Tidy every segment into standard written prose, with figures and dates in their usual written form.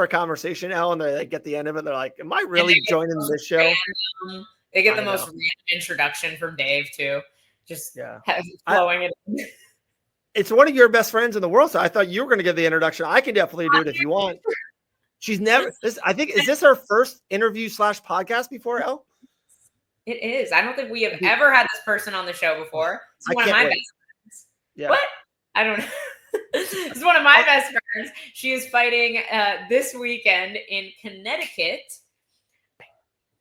a conversation, Elle, and they get the end of it. They're like, "Am I really joining this show?" They get the most random introduction from Dave too. Just flowing it in. It's one of your best friends in the world, so I thought you were going to give the introduction. I can definitely do it if you want. She's never. I think is this her first interview / podcast before, Elle? It is. I don't think we have ever had this person on the show before. It's one of my best friends. Yeah. What? I don't know. It's one of my best friends. She is fighting this weekend in Connecticut.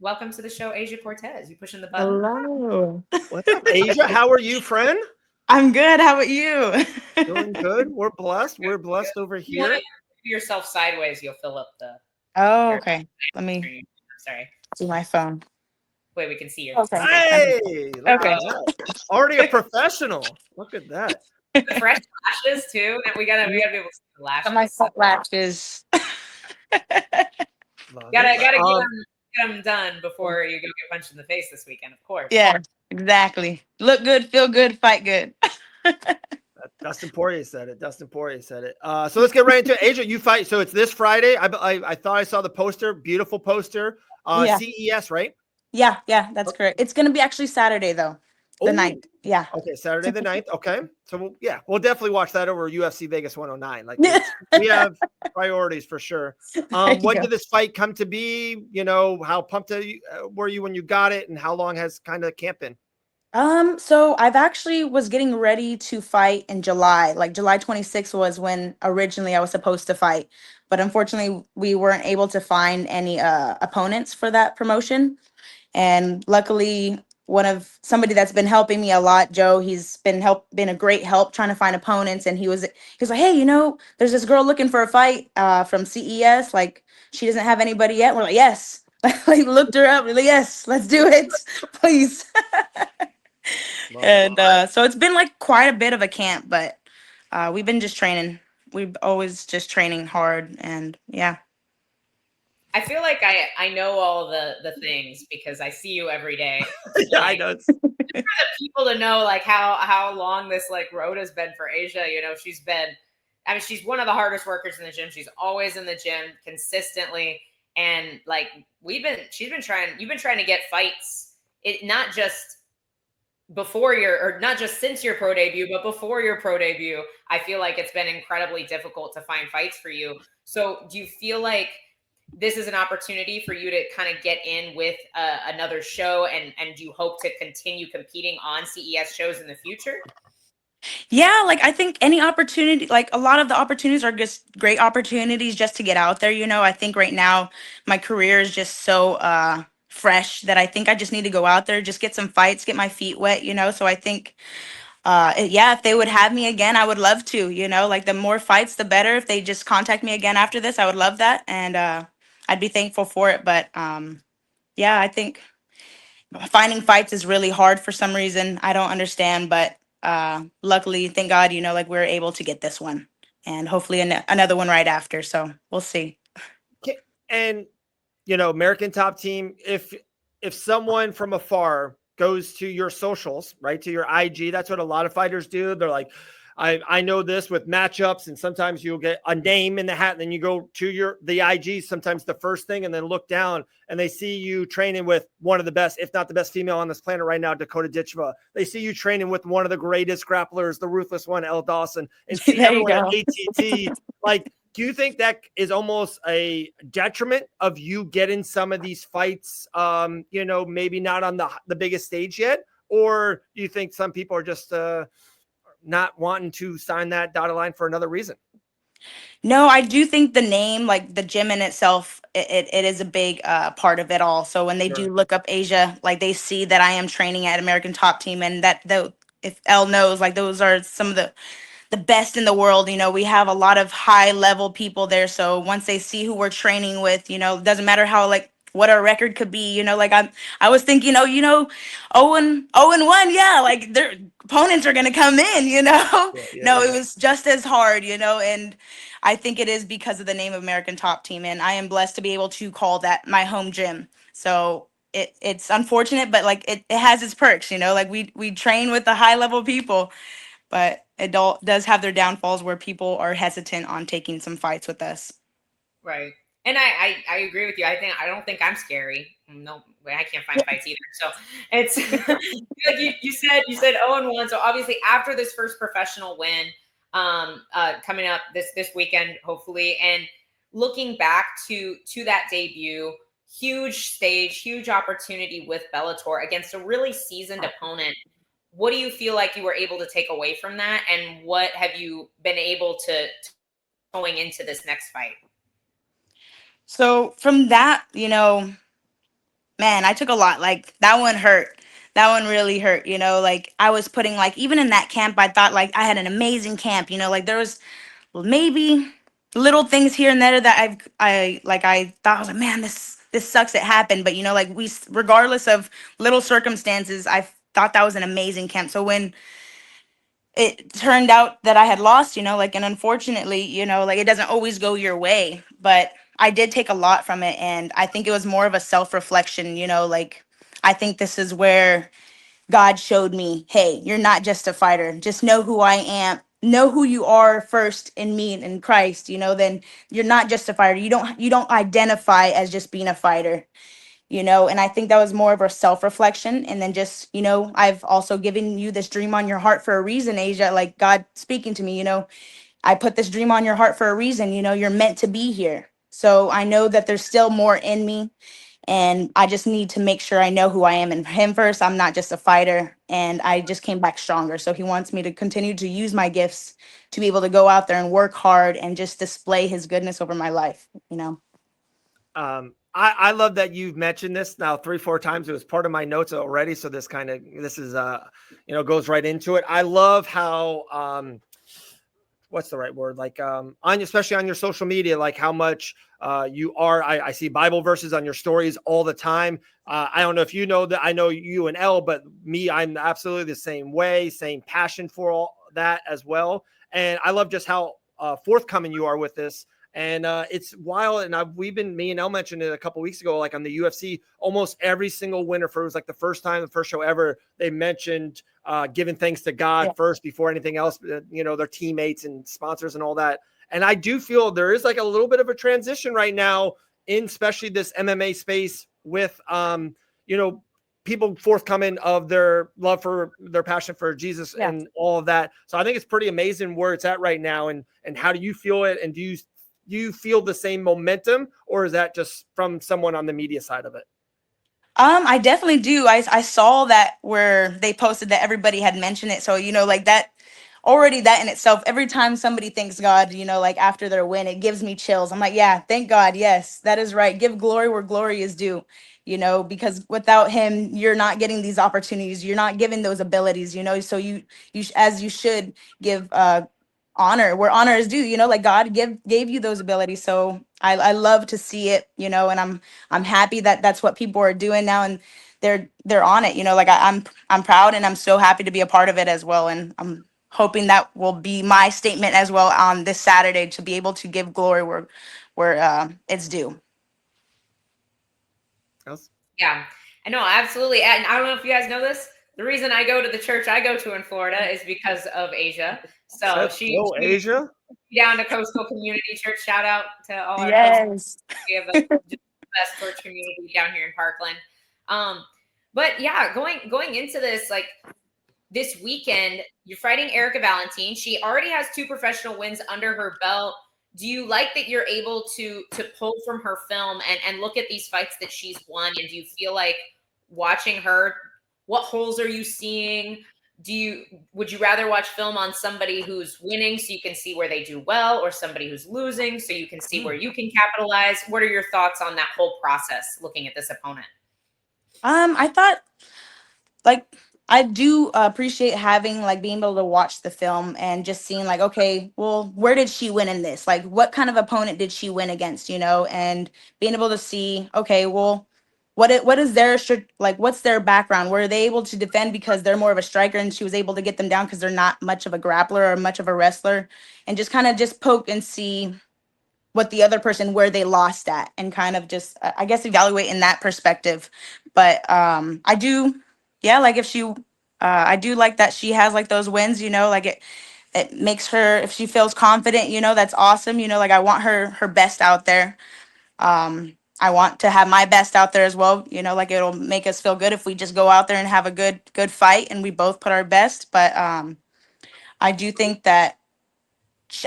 Welcome to the show, Aysia Cortez. You pushing the button? Hello. What's up, Aysia? How are you, friend? I'm good. How about you? Doing good. We're blessed. We're blessed over here. If you yourself sideways, you'll fill up the. Oh, okay. Let me. I'm sorry. See my phone. Wait, we can see your. Okay. Hey, okay. Already a professional. Look at that. Fresh lashes too. And we gotta be able to see the lashes. My lashes. Gotta get them done before you go get punched in the face this weekend, of course. Yeah, exactly. Look good, feel good, fight good. Dustin Poirier said it. So let's get right into it. Aysia, you fight. So it's this Friday. I thought I saw the poster. Beautiful poster. CES, right? Yeah, that's correct. It's gonna be actually Saturday though. The 9th. Yeah. Okay, Saturday the 9th. Okay. So we'll definitely watch that over UFC Vegas 109. Like we have priorities for sure. When did this fight come to be? You know, how pumped were you when you got it, and how long has kind of camp been? So I've actually was getting ready to fight in July. Like July 26th was when originally I was supposed to fight, but unfortunately we weren't able to find any opponents for that promotion. And luckily, somebody that's been helping me a lot, Joe, he's been a great help trying to find opponents. And he was like, hey, there's this girl looking for a fight from CES. Like, she doesn't have anybody yet. We're like, yes. Like, looked her up. We're like, yes, let's do it, please. And so it's been like quite a bit of a camp, but we've been just training. We've always just training hard, and yeah. I feel like I know all the things because I see you every day. Yeah, I know. Just for the people to know like how long this like road has been for Aysia. She's one of the hardest workers in the gym. She's always in the gym consistently, and like you've been trying to get fights. It not just since your pro debut, but before your pro debut. I feel like it's been incredibly difficult to find fights for you. So do you feel like this is an opportunity for you to kind of get in with another show, and do you hope to continue competing on CES shows in the future? Yeah, like I think any opportunity, like a lot of the opportunities are just great opportunities just to get out there. I think right now my career is just so fresh that I think I just need to go out there, just get some fights, get my feet wet, So I think, if they would have me again, I would love to, like the more fights, the better. If they just contact me again after this, I would love that. And, I'd be thankful for it. But I think finding fights is really hard for some reason. I don't understand, but luckily, thank God, like we're able to get this one and hopefully another one right after. So we'll see. And, American Top Team, if someone from afar goes to your socials, right, to your IG, that's what a lot of fighters do. They're like, I know this with matchups, and sometimes you'll get a name in the hat, and then you go to the IG, sometimes the first thing, and then look down and they see you training with one of the best, if not the best female on this planet right now, Dakota Ditcheva. They see you training with one of the greatest grapplers, the ruthless one, Elle Dawson, and see everyone at ATT. Like, do you think that is almost a detriment of you getting some of these fights, maybe not on the biggest stage yet? Or do you think some people are just not wanting to sign that dotted line for another reason? No, I do think the name, like the gym in itself, it is a big part of it all. So when they do look up Aysia, like they see that I am training at American Top Team, and that if Elle knows, like those are some of the best in the world. We have a lot of high level people there. So once they see who we're training with, it doesn't matter how like what our record could be, like I was thinking, 0-1, yeah, like their opponents are gonna come in, No, it was just as hard, and I think it is because of the name of American Top Team, and I am blessed to be able to call that my home gym. So it's unfortunate, but like it has its perks, like we train with the high level people, but it does have their downfalls where people are hesitant on taking some fights with us. Right. And I agree with you. I don't think I'm scary. No, I can't find fights either. So it's like you said 0-1. So obviously after this first professional win, coming up this weekend, hopefully, and looking back to that debut, huge stage, huge opportunity with Bellator against a really seasoned opponent. What do you feel like you were able to take away from that, and what have you been able to going into this next fight? So from that, man, I took a lot. Like that one hurt. That one really hurt, like I was putting like even in that camp, I thought like I had an amazing camp, like there was maybe little things here and there that I thought I was like, man, this sucks it happened. But like regardless of little circumstances, I thought that was an amazing camp. So when it turned out that I had lost, like, and unfortunately, like it doesn't always go your way, but I did take a lot from it. And I think it was more of a self-reflection, like I think this is where God showed me, hey, you're not just a fighter. Just know who I am. Know who you are first in me and in Christ, then you're not just a fighter. You don't identify as just being a fighter, and I think that was more of a self-reflection. And then just, I've also given you this dream on your heart for a reason, Asia, like God speaking to me, I put this dream on your heart for a reason, you're meant to be here. So I know that there's still more in me, and I just need to make sure I know who I am in him first. I'm not just a fighter, and I just came back stronger. So he wants me to continue to use my gifts to be able to go out there and work hard and just display his goodness over my life. I love that you've mentioned this now 3-4 times. It was part of my notes already. So this is goes right into it. I love how, what's the right word? Like, especially on your social media, like how much you are. I see Bible verses on your stories all the time. I don't know if you know that. I know you and Elle, but me, I'm absolutely the same way, same passion for all that as well. And I love just how forthcoming you are with this. And it's wild. And me and Elle mentioned it a couple weeks ago, like on the UFC, almost every single winner it was like the first show ever, they mentioned giving thanks to God first before anything else, their teammates and sponsors and all that. And I do feel there is like a little bit of a transition right now in especially this MMA space with, people forthcoming of their love for their passion for Jesus and all of that. So I think it's pretty amazing where it's at right now. And how do you feel it? And do you feel the same momentum, or is that just from someone on the media side of it? I definitely do. I saw that where they posted that everybody had mentioned it. So, like that already, that in itself, every time somebody thanks God, like after their win, it gives me chills. I'm like, yeah, thank God. Yes, that is right. Give glory where glory is due, because without him, you're not getting these opportunities. You're not given those abilities, so as you should give, honor where honor is due, like God gave you those abilities. So I love to see it, and I'm happy that that's what people are doing now, and they're on it, like I'm proud, and I'm so happy to be a part of it as well. And I'm hoping that will be my statement as well on this Saturday, to be able to give glory where it's due. Yeah, I know, absolutely. And I don't know if you guys know this, the reason I go to the church I go to in Florida is because of Aysia. So she Aysia down to Coastal Community Church. Shout out to all our Yes. we have the best church community down here in Parkland. But yeah, going into this, like this weekend, you're fighting Erica Valentine. She already has 2 professional wins under her belt. Do you like that you're able to pull from her film and look at these fights that she's won? And do you feel like watching her, what holes are you seeing? Would you rather watch film on somebody who's winning so you can see where they do well, or somebody who's losing so you can see where you can capitalize? What are your thoughts on that whole process looking at this opponent? I thought, like, I do appreciate having, like, being able to watch the film and just seeing like, okay, well, where did she win in this? Like, what kind of opponent did she win against, and being able to see, okay, well, what is their like, what's their background? Were they able to defend because they're more of a striker and she was able to get them down because they're not much of a grappler or much of a wrestler? And just kind of just poke and see what the other person, where they lost at, and kind of just, I guess, evaluate in that perspective. But I do, yeah, like if she I do like that she has like those wins, like it makes her, if she feels confident, that's awesome, like I want her best out there. I want to have my best out there as well. You know, like it'll make us feel good if we just go out there and have a good fight and we both put our best. But I do think that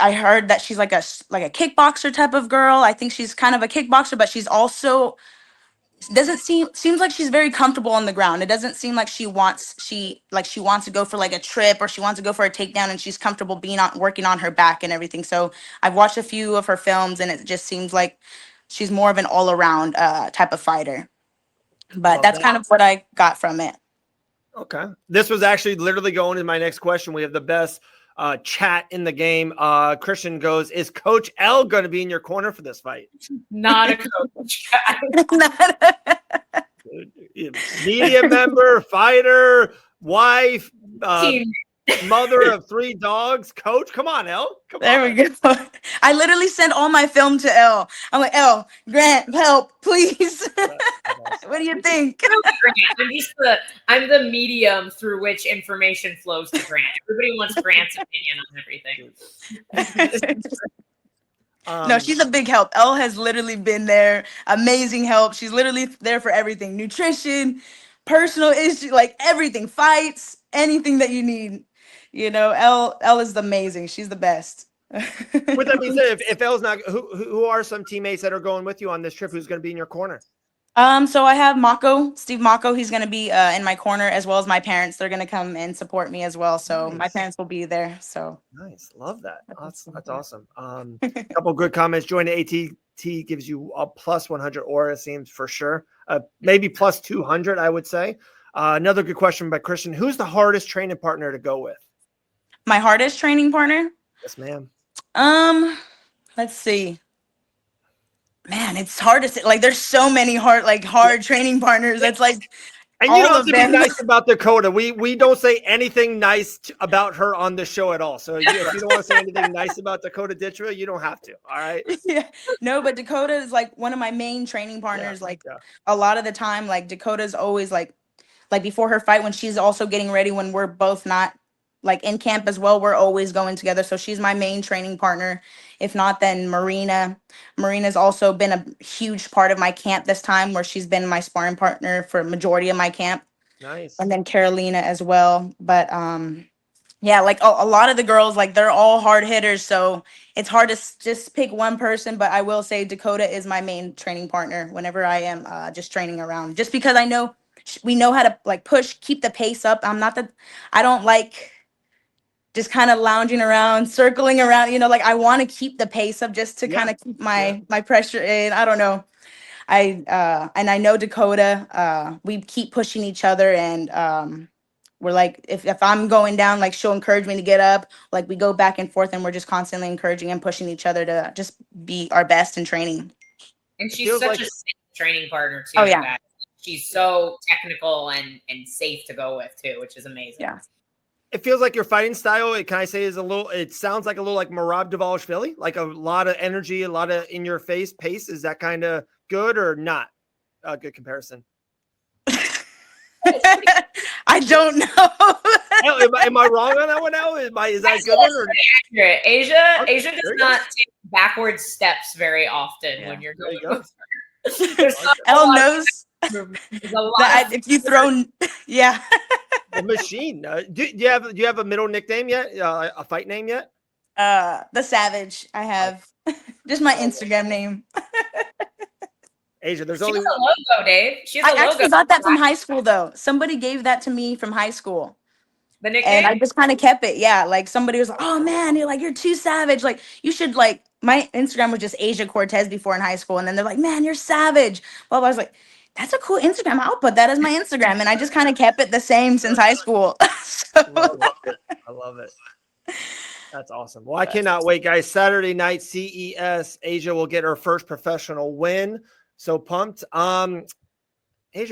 I heard that she's like like a kickboxer type of girl. I think she's kind of a kickboxer, but she's also doesn't seems like she's very comfortable on the ground. It doesn't seem like she wants to go for like a trip or she wants to go for a takedown, and she's comfortable being on working on her back and everything. So I've watched a few of her films and it just seems like she's more of an all-around type of fighter. But Love that's that. kind of what I got from it. Okay. This was actually literally going to my next question. We have the best chat in the game. Christian goes, is Coach L going to be in your corner for this fight? Not a coach. Media member, fighter, wife, Team. mother of 3 dogs, coach. Come on, L. Come There on. we go. I literally sent all my film to L. I'm like, L, Grant, help, please. What do you think? I'm the medium through which information flows to Grant. Everybody wants Grant's opinion on everything. No, she's a big help. Elle has literally been there. Amazing help. She's literally there for everything. Nutrition, personal issue, like everything, fights, anything that you need. You know, Elle is amazing. She's the best. With that being said, if L's not, who are some teammates that are going with you on this trip? Who's going to be in your corner? So I have Steve Mako. He's going to be in my corner, as well as my parents. They're going to come and support me as well. So Nice. My parents will be there. So nice. Love that. That's awesome. A couple good comments. Join the ATT gives you a plus 100 aura, seems for sure. Maybe plus 200, I would say. Another good question by Christian. Who's the hardest training partner to go with? My hardest training partner? Yes, ma'am. Let's see. Man, it's hard to say. Like, there's so many hard training partners. That's like, and you don't have to be nice about Dakota. We don't say anything nice about her on the show at all. So if you don't want to say anything nice about Dakota Ditcheva, you don't have to. All right. Yeah. No, but Dakota is like one of my main training partners. A lot of the time, like Dakota's always like before her fight when she's also getting ready when we're both not like in camp as well, we're always going together. So she's my main training partner. If not, then Marina's also been a huge part of my camp this time, where she's been my sparring partner for a majority of my camp. Nice. And then Carolina as well. But yeah, like a lot of the girls, like they're all hard hitters, so it's hard to just pick one person. But I will say Dakota is my main training partner whenever I am just training around, just because I know we know how to like push, keep the pace up. I don't like just kind of lounging around, circling around, you know, like I want to keep the pace up just to kind of keep my pressure in. I don't know. And I know Dakota, we keep pushing each other, and we're like, if I'm going down, like she'll encourage me to get up. Like we go back and forth, and we're just constantly encouraging and pushing each other to just be our best in training. And she's such a safe training partner too. Oh yeah. Guys. She's so technical and safe to go with too, which is amazing. Yeah. It feels like your fighting style, it sounds like a little like Merab Dvalishvili, like a lot of energy, a lot of in your face pace. Is that kind of good or not a good comparison? I don't know. Am I wrong on that one now? Is that good? Accurate. Asia does not take backward steps very often when you're going with her. Elle knows that if you throw, yeah. The machine. Do you have a middle nickname yet? A fight name yet? The Savage. I have just my Instagram name. Asia, there's she only has a logo, Dave. She has a I logo. actually got that from high school though. Somebody gave that to me from high school. The nickname? And I just kind of kept it. Yeah. Like somebody was like, oh man, you're too savage. Like you should my Instagram was just Aysia Cortez before in high school. And then they're like, man, you're savage. Well, I was like, that's a cool Instagram. I'll put that as my Instagram. And I just kind of kept it the same since high school. I love it. That's awesome. Well, I cannot wait, guys. Saturday night, CES. Aysia will get her first professional win. So pumped. Aysia,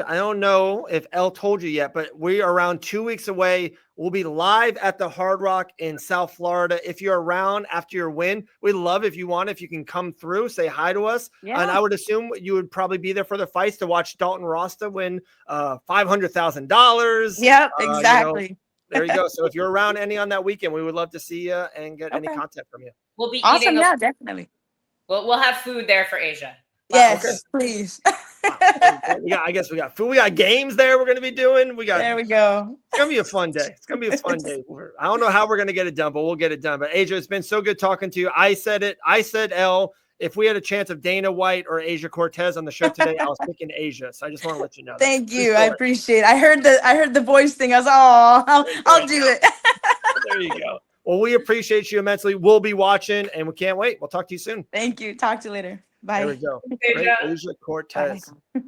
I don't know if Elle told you yet, but we are around 2 weeks away. We'll be live at the Hard Rock in South Florida. If you're around after your win, we'd love if you can come through, say hi to us. Yeah. And I would assume you would probably be there for the fights to watch Dalton Rasta win $500,000. Yep, exactly. There you go. So if you're around any on that weekend, we would love to see you and get any content from you. We'll be awesome. eating. Yeah, definitely. We'll have food there for Aysia. Yes, please. I guess we got food. We got games there we're going to be doing. There we go. It's going to be a fun day. It's going to be a fun day. I don't know how we're going to get it done, but we'll get it done. But Aysia, it's been so good talking to you. I said it. I said L. If we had a chance of Dana White or Aysia Cortez on the show today, I was picking Aysia. So I just want to let you know that. Thank you. I appreciate it. I heard the voice thing. I was, I'll do it. There you go. Well, we appreciate you immensely. We'll be watching and we can't wait. We'll talk to you soon. Thank you. Talk to you later. Bye. There we go. Great, Aysia Cortez. Bye.